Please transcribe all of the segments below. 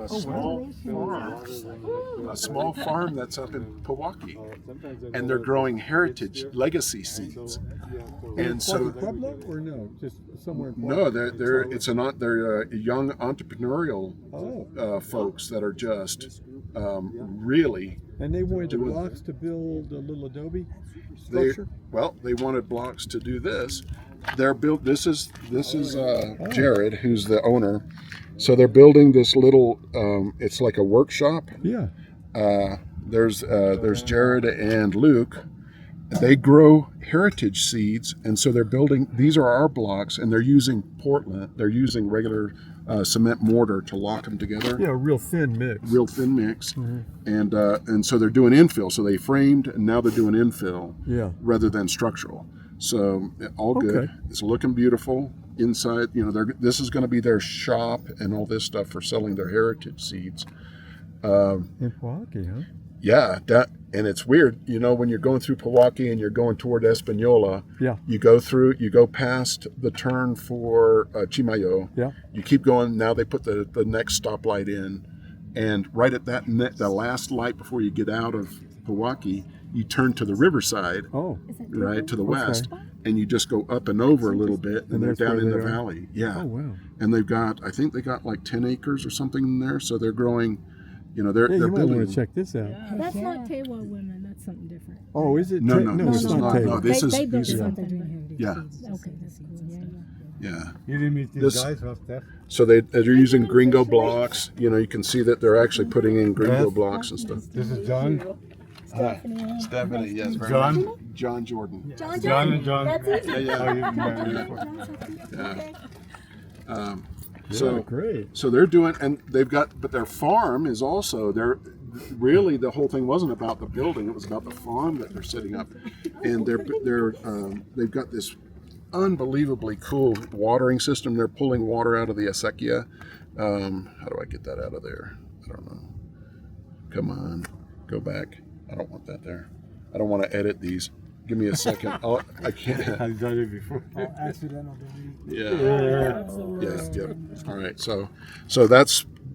small farm that's up in Pewaukee, and they're growing heritage legacy seeds. And so, Pueblo or no, just somewhere. In no, they're young entrepreneurial folks that are just really. And they wanted the blocks to build a little adobe structure. They wanted blocks to do this. They're built. This is Jared, who's the owner. So they're building this little. It's like a workshop. Yeah. There's Jared and Luke. They grow heritage seeds, and so they're building. These are our blocks, and they're using Portland. They're using regular cement mortar to lock them together. Yeah, real thin mix. Mm-hmm. And so they're doing infill. So they framed, and now they're doing infill. Yeah. Rather than structural. So all good. Okay. It's looking beautiful inside. This is going to be their shop and all this stuff for selling their heritage seeds. In Pewaukee, huh? Yeah, and it's weird, when you're going through Pewaukee and you're going toward Espanola, yeah, Yeah. You keep going. Now they put the next stoplight in, and right at the last light before you get out of Pewaukee, you turn to the riverside, right to the west, and you just go up and over a little bit, and they're down in the valley. Yeah. Oh wow. And I think they got like 10 acres or something in there, so they're growing. They're you might building. want to check this out. Yeah. That's not Tewa women. That's something different. Oh, is it? No, this is not no. This is they built these- something doing heritage Yeah. seeds. Okay, that's cool. Yeah. You didn't meet these guys off there? So they're using gringo blocks. You can see that they're actually putting in gringo blocks and stuff. This is John. Stephanie, yes. Very John? nice. John Jordan. John and John. That's it. Yeah. So great. So they're doing, and but their farm is also, really the whole thing wasn't about the building, it was about the farm that they're setting up. And they've got this unbelievably cool watering system. They're pulling water out of the acequia. How do I get that out of there? I don't know. Come on, go back. I don't want that there. I don't want to edit these. Give me a second. I can't. I've done it before. Accidental delete. Yeah. All right. So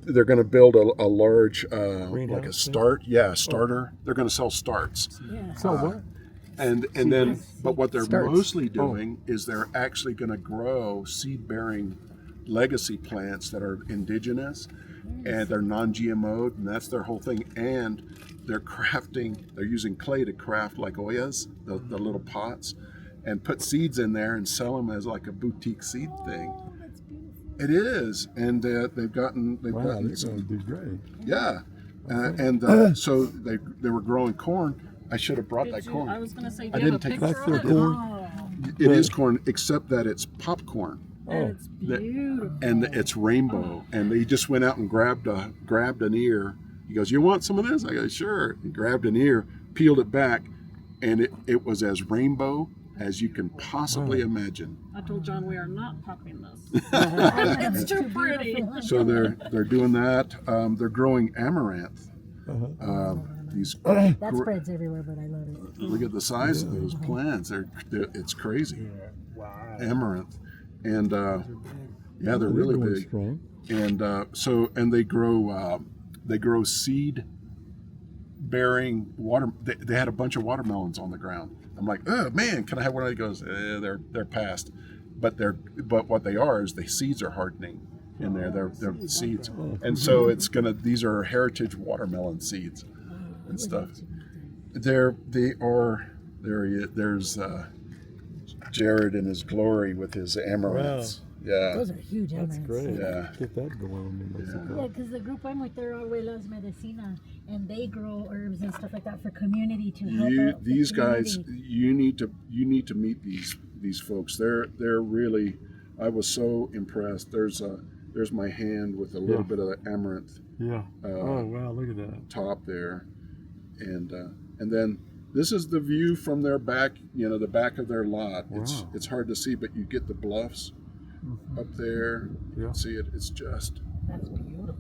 they're going to build a large like a starter. They're going to sell starts. Yeah. So what? And then, but what they're mostly doing is they're actually going to grow seed-bearing legacy plants that are indigenous, and they're non-GMO'd, and that's their whole thing. And they're using clay to craft like oyas, the little pots, and put seeds in there and sell them as like a boutique seed thing. That's beautiful. It is, and they've gotten They're going to do great. yeah, so they were growing corn. I should have brought that corn. I was going to say, I do you have didn't a take picture That's of their it? corn. It is corn, except that it's popcorn. It's beautiful. And it's rainbow. And he just went out and grabbed an ear. He goes, "You want some of this?" I go, "Sure." He grabbed an ear, peeled it back, and it was as rainbow as you can possibly imagine. I told John we are not popping this. It's too pretty. So they're doing that. They're growing amaranth. That spreads everywhere, but I love it. Look at the size of those plants. It's crazy. Wow. Amaranth, and they're really going big. strong. And they grow seed bearing water. They had a bunch of watermelons on the ground. I'm like, "Oh man, can I have one?" He goes, "They're past." But what they are is the seeds are hardening in there. They're seeds, and so these are heritage watermelon seeds and stuff. There's Jared in his glory with his amaranths. Yeah. Those are huge That's amaranths. great. Yeah. Get that going in Mexico. Yeah, because the group I'm with, they're Abuelas Medicina, and they grow herbs and stuff like that for community to help out the These guys, community. you need to meet these folks. They're really. I was so impressed. There's my hand with a little bit of the amaranth. Yeah. Oh wow, look at that. Top there, and then this is the view from their back. The back of their lot. Wow. It's hard to see, but you get the bluffs up there. You can see it. It's just. That's beautiful.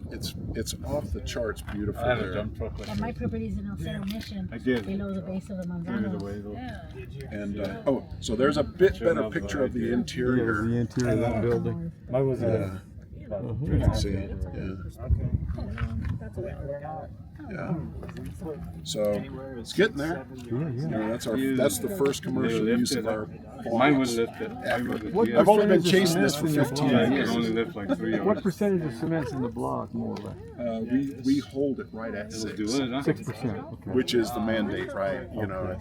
It's off the charts beautiful I had a there. dump truck like And my property's in El Cerro Mission, I did. below the base of the Give it Manzano. away though. Yeah. And so there's a bit better picture of the Yeah, interior. the interior of that building. Mine was Yeah. You can see, yeah. That's a way to look at it. Yeah. So it's getting there. You know, that's the first commercial use of our Mine was blocks. lifted. I've only been chasing this for 15 Yeah, you years. can only lift like 3 hours. What percentage of cement's in the block, more or less? We hold it right at It'll 6, do it, huh? 6%. Okay. which is the mandate, right? You know,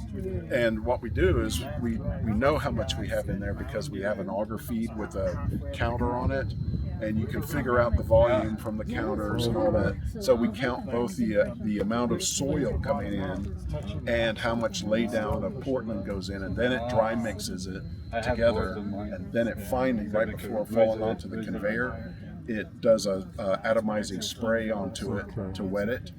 and what we do is we know how much we have in there because we have an auger feed with a counter on it, and you can figure out the volume from the counters and all that. So we count both the amount of soil coming in and how much laydown of Portland goes in, and then it dry mixes it together, and then it finally, right before falling onto the conveyor, it does a atomizing spray onto it to wet it.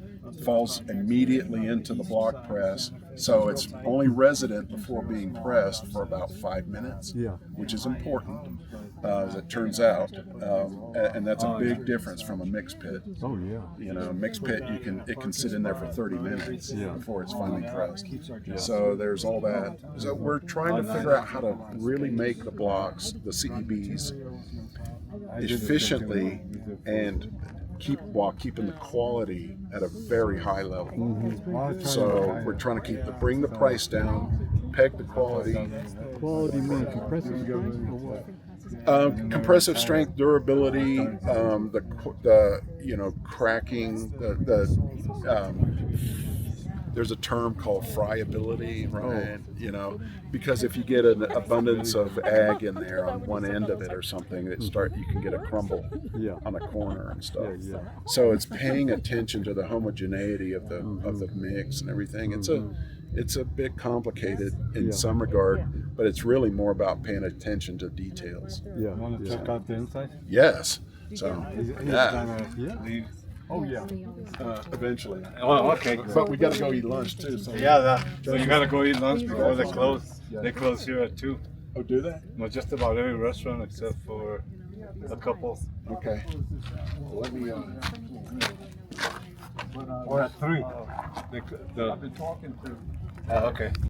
Falls immediately into the block press, so it's only resident before being pressed for about 5 minutes, Yeah. which is important, as it turns out, and that's a big difference from a mix pit. Oh, yeah. You know, a mix pit, it can sit in there for 30 minutes Yeah. before it's finally pressed. So there's all that. So we're trying to figure out how to really make the blocks, the CEBs, efficiently and while keeping the quality at a very high level. So we're trying to bring the price down, peg the quality. Quality means compressive strength or what? Compressive strength, durability, the cracking, there's a term called friability, right? You know, because if you get an abundance of ag in there on one end of it or something, you can get a crumble on a corner and stuff. Yeah. So it's paying attention to the homogeneity of the mix and everything. It's a bit complicated in some regard, but it's really more about paying attention to details. Yeah. Want to check out the inside? Yes. So Yeah. Oh yeah. eventually. Oh, okay. But we got to go eat lunch too. So So you gotta go eat lunch before they close. They close here at 2. Oh, do that? Well, just about every restaurant except for a couple. Okay. Well, let me. Or at 3. Okay.